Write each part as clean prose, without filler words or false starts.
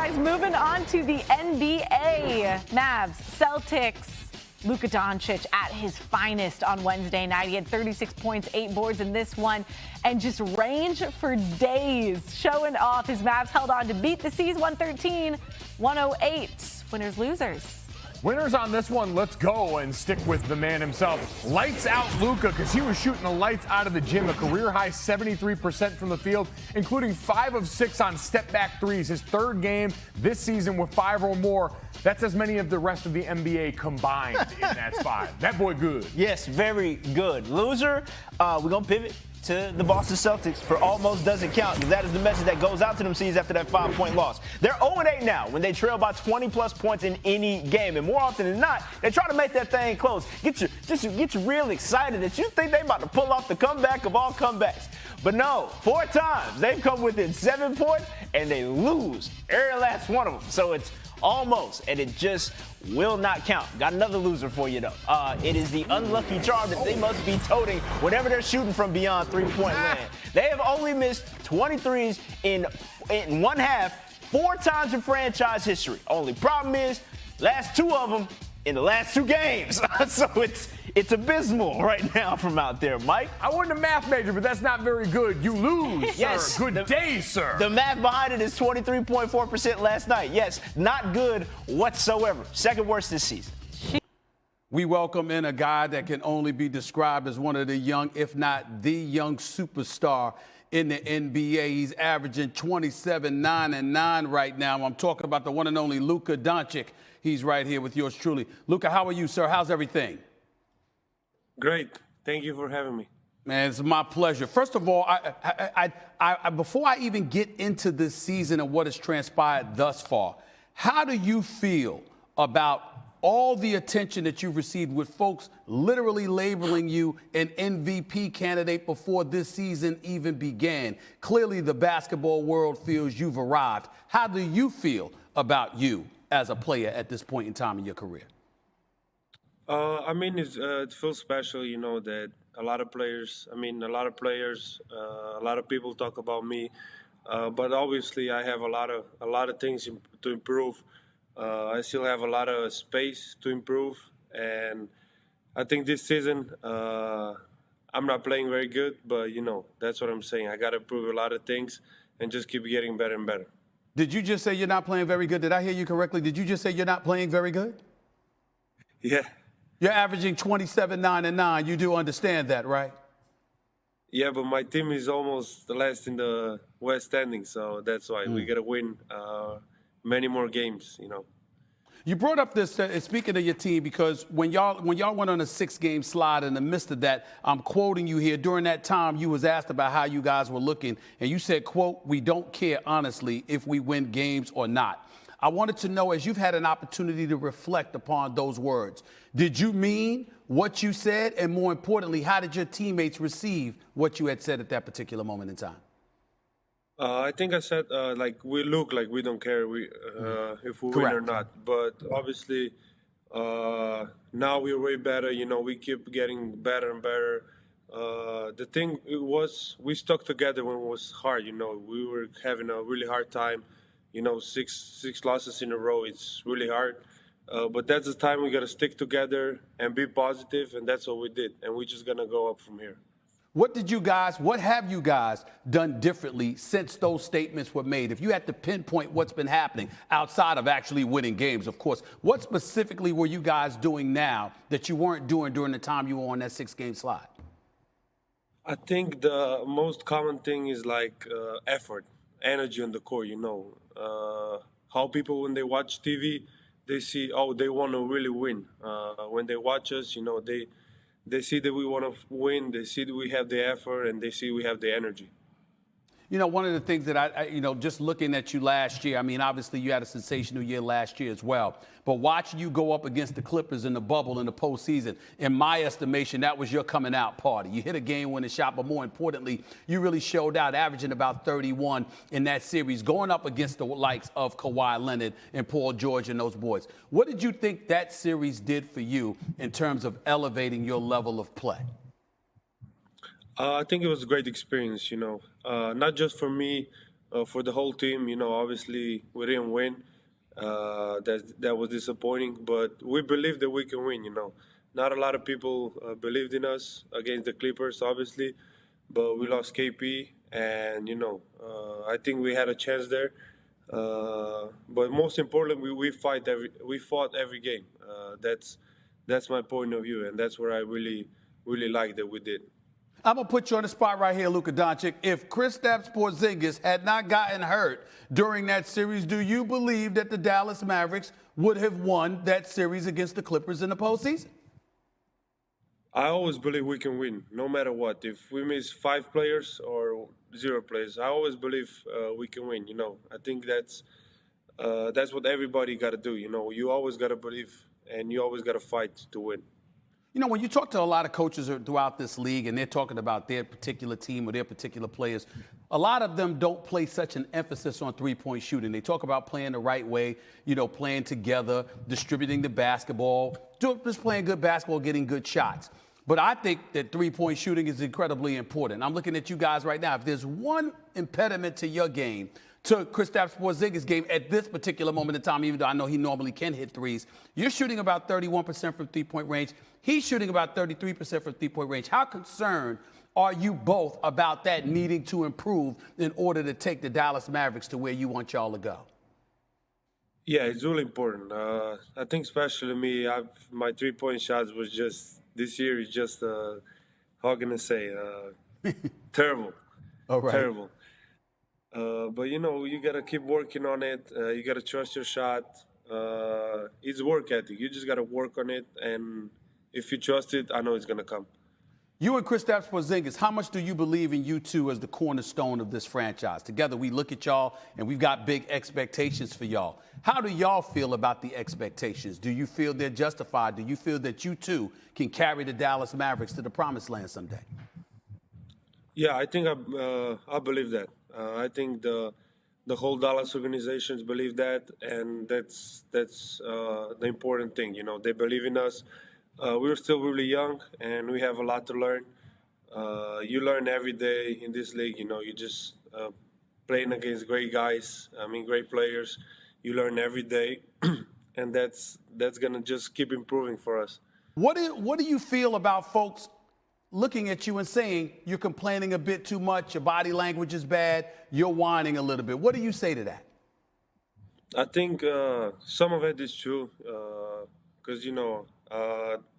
guys, moving on to the NBA. Mavs, Celtics. Luka Doncic at his finest on Wednesday night. He had 36 points, 8 boards in this one, and just range for days, showing off. His Mavs held on to beat the C's 113-108. Winners, losers. Winners on this one, let's go and stick with the man himself. Lights out Luka, because he was shooting the lights out of the gym. A career-high 73% from the field, including 5 of 6 on step-back threes. His third game this season with 5 or more. That's as many of the rest of the NBA combined in that spot. That boy good. Yes, very good. Loser, we're going to pivot to the Boston Celtics for almost doesn't count, because that is the message that goes out to them C's after that 5-point loss. They're 0-8 now when they trail by 20-plus points in any game. And more often than not, they try to make that thing close. Get you real excited that you think they about to pull off the comeback of all comebacks. But no, 4 times they've come within 7 points, and they lose every last one of them. So it's almost, and it just will not count. Got another loser for you, though. It is the unlucky charm that they must be toting whenever they're shooting from beyond three-point land. They have only missed 23s in one half 4 times in franchise history. Only problem is, last 2 of them in the last 2 games. So it's abysmal right now from out there, Mike. I wasn't a math major, but that's not very good. You lose, yes, sir. Good day, sir. The math behind it is 23.4% last night. Yes, not good whatsoever. Second worst this season. We welcome in a guy that can only be described as one of the young, if not the young superstar in the NBA. He's averaging 27, 9, and 9 right now. I'm talking about the one and only Luka Doncic. He's right here with yours truly. Luka, how are you, sir? How's everything? Great. Thank you for having me. Man, it's my pleasure. First of all, before I even get into this season and what has transpired thus far, how do you feel about all the attention that you've received with folks literally labeling you an MVP candidate before this season even began? Clearly, the basketball world feels you've arrived. How do you feel about you as a player at this point in time in your career? I mean, it feels special, you know, that a lot of players, a lot of people talk about me, but obviously I have a lot of things to improve. I still have a lot of space to improve, and I think this season I'm not playing very good, but, you know, that's what I'm saying. I got to improve a lot of things and just keep getting better and better. Did you just say you're not playing very good? Did I hear you correctly? Did you just say you're not playing very good? Yeah. You're averaging 27, 9, and 9. You do understand that, right? Yeah, but my team is almost the last in the West standing, so that's why we got to win many more games, you know. You brought up this, speaking of your team, because when y'all went on a 6-game slide in the midst of that, I'm quoting you here, during that time you was asked about how you guys were looking, and you said, quote, "We don't care, honestly, if we win games or not." I wanted to know, as you've had an opportunity to reflect upon those words, did you mean what you said? And more importantly, how did your teammates receive what you had said at that particular moment in time? I think I said, we look like we don't care if we win or not. But obviously, now we're way better. You know, we keep getting better and better. The thing was, we stuck together when it was hard. You know, we were having a really hard time. You know, six losses in a row, it's really hard. But that's the time we got to stick together and be positive, and that's what we did. And we're just going to go up from here. What have you guys done differently since those statements were made? If you had to pinpoint what's been happening outside of actually winning games, of course, what specifically were you guys doing now that you weren't doing during the time you were on that 6-game slide? I think the most common thing is effort, energy on the court, you know. How people, when they watch TV, they see, oh, they want to really win. When they watch us, you know, they see that we want to win, they see that we have the effort, and they see we have the energy. You know, one of the things that just looking at you last year, I mean, obviously you had a sensational year last year as well. But watching you go up against the Clippers in the bubble in the postseason, in my estimation, that was your coming out party. You hit a game-winning shot, but more importantly, you really showed out, averaging about 31 in that series, going up against the likes of Kawhi Leonard and Paul George and those boys. What did you think that series did for you in terms of elevating your level of play? I think it was a great experience, you know, not just for me, for the whole team. Obviously we didn't win. That was disappointing, but we believe that we can win. Not a lot of people believed in us against the Clippers, obviously, but we lost KP, and I think we had a chance there. But most importantly, we fought every game. That's my point of view, and that's where I really like that we did. I'm going to put you on the spot right here, Luka Doncic. If Kristaps Porzingis had not gotten hurt during that series, do you believe that the Dallas Mavericks would have won that series against the Clippers in the postseason? I always believe we can win, no matter what. If we miss 5 players or 0 players, I always believe we can win. I think that's what everybody got to do. You always got to believe, and you always got to fight to win. When you talk to a lot of coaches throughout this league and they're talking about their particular team or their particular players, a lot of them don't place such an emphasis on three-point shooting. They talk about playing the right way, playing together, distributing the basketball, just playing good basketball, getting good shots. But I think that three-point shooting is incredibly important. I'm looking at you guys right now. If there's one impediment to your game, to Kristaps Porzingis' game at this particular moment in time, even though I know he normally can hit threes, you're shooting about 31% from three-point range. He's shooting about 33% from three-point range. How concerned are you both about that needing to improve in order to take the Dallas Mavericks to where you want y'all to go? Yeah, it's really important. I think especially me, my three-point shots was just, this year is just, how can I say, terrible. All right. Terrible. But, you got to keep working on it. You got to trust your shot. It's work ethic. You just got to work on it. And if you trust it, I know it's going to come. You and Kristaps Porzingis, how much do you believe in you two as the cornerstone of this franchise? Together, we look at y'all, and we've got big expectations for y'all. How do y'all feel about the expectations? Do you feel they're justified? Do you feel that you two can carry the Dallas Mavericks to the promised land someday? Yeah, I think I believe that. I think the whole Dallas organizations believe that, and that's the important thing. They believe in us. We're still really young, and we have a lot to learn. You learn every day in this league. You just playing against great guys. Great players. You learn every day, and that's gonna just keep improving for us. What do you feel about folks looking at you and saying you're complaining a bit too much, your body language is bad, you're whining a little bit? What do you say to that? I think some of it is true, because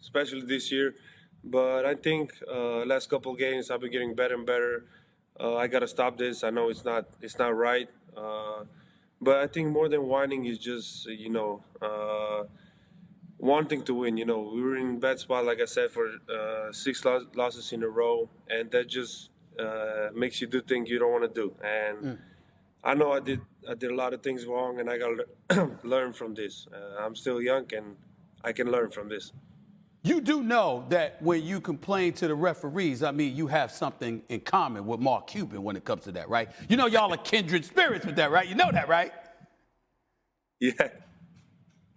especially this year. But I think last couple of games I've been getting better and better. I gotta stop this. I know it's not right. But I think more than whining is just wanting to win. We were in a bad spot, like I said, for 6 losses in a row, and that just makes you do things you don't want to do. And I know I did a lot of things wrong, and I got to learn from this. I'm still young, and I can learn from this. You do know that when you complain to the referees, you have something in common with Mark Cuban when it comes to that, right? Y'all are kindred spirits with that, right? You know that, right? Yeah.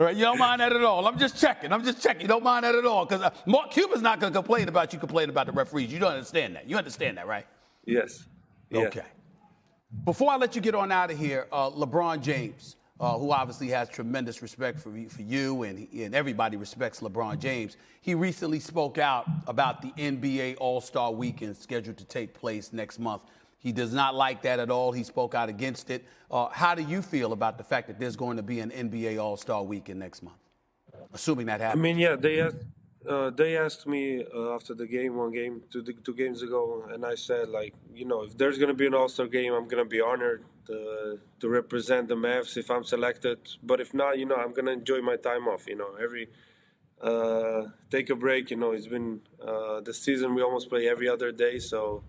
All right, you don't mind that at all. I'm just checking. You don't mind that at all, because Mark Cuban's not going to complain about you complaining about the referees. You don't understand that. You understand that, right? Yes. Yeah. Okay. Before I let you get on out of here, LeBron James, who obviously has tremendous respect for you, and everybody respects LeBron James, he recently spoke out about the NBA All-Star Weekend scheduled to take place next month. He does not like that at all. He spoke out against it. How do you feel about the fact that there's going to be an NBA All-Star Weekend next month, assuming that happens? Yeah, they asked me after the game, 2 games ago, and I said, if there's going to be an All-Star game, I'm going to be honored to represent the Mavs if I'm selected. But if not, I'm going to enjoy my time off. Take a break. It's been the season we almost play every other day, so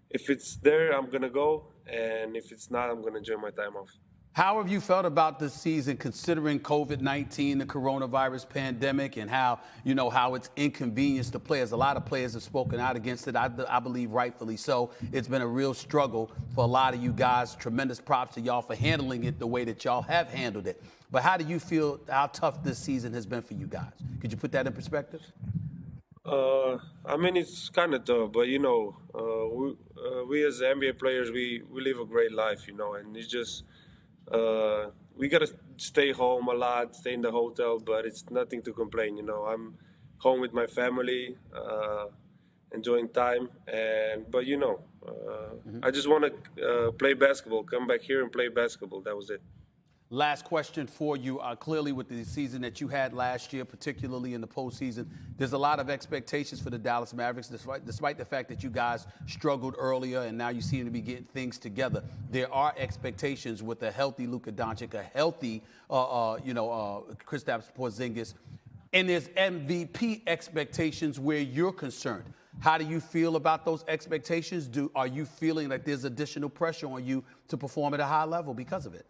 if it's there, I'm going to go, and if it's not, I'm going to enjoy my time off. How have you felt about this season, considering COVID-19, the coronavirus pandemic, and how it's inconvenienced the players? A lot of players have spoken out against it, I believe rightfully so. It's been a real struggle for a lot of you guys. Tremendous props to y'all for handling it the way that y'all have handled it. But how do you feel how tough this season has been for you guys? Could you put that in perspective? It's kind of tough, but we as NBA players, we live a great life, you know, and it's just we gotta stay home a lot, stay in the hotel, but it's nothing to complain, you know. I'm home with my family, enjoying time, but you know, I just want to play basketball, come back here and play basketball. That was it. Last question for you. Clearly, with the season that you had last year, particularly in the postseason, there's a lot of expectations for the Dallas Mavericks, despite the fact that you guys struggled earlier and now you seem to be getting things together. There are expectations with a healthy Luka Doncic, a healthy, Kristaps Porzingis, and there's MVP expectations where you're concerned. How do you feel about those expectations? Are you feeling like there's additional pressure on you to perform at a high level because of it?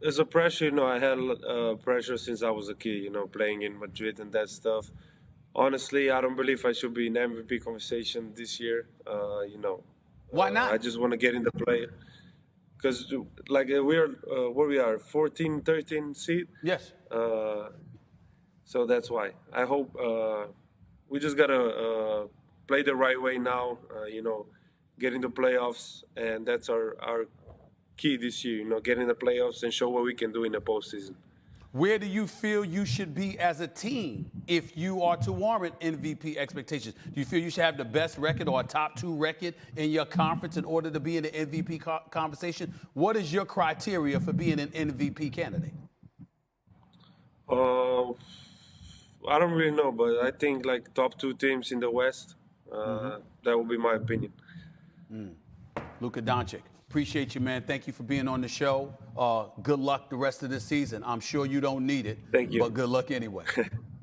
As a pressure, you know, I had pressure since I was a kid, you know, playing in Madrid and that stuff. Honestly, I don't believe I should be in MVP conversation this year. You know, why not? I just want to get in the play because, like, we're where we are, 14, 13 seed. Yes. So that's why. I hope we just gotta play the right way now. You know, get into playoffs, and that's our key this year, you know, get in the playoffs and show what we can do in the postseason. Where do you feel you should be as a team if you are to warrant MVP expectations? Do you feel you should have the best record or a top 2 record in your conference in order to be in the MVP conversation? What is your criteria for being an MVP candidate? I don't really know, but I think like top 2 teams in the West, that would be my opinion. Luka Doncic. Appreciate you, man. Thank you for being on the show. Good luck the rest of the season. I'm sure you don't need it. Thank you. But good luck anyway.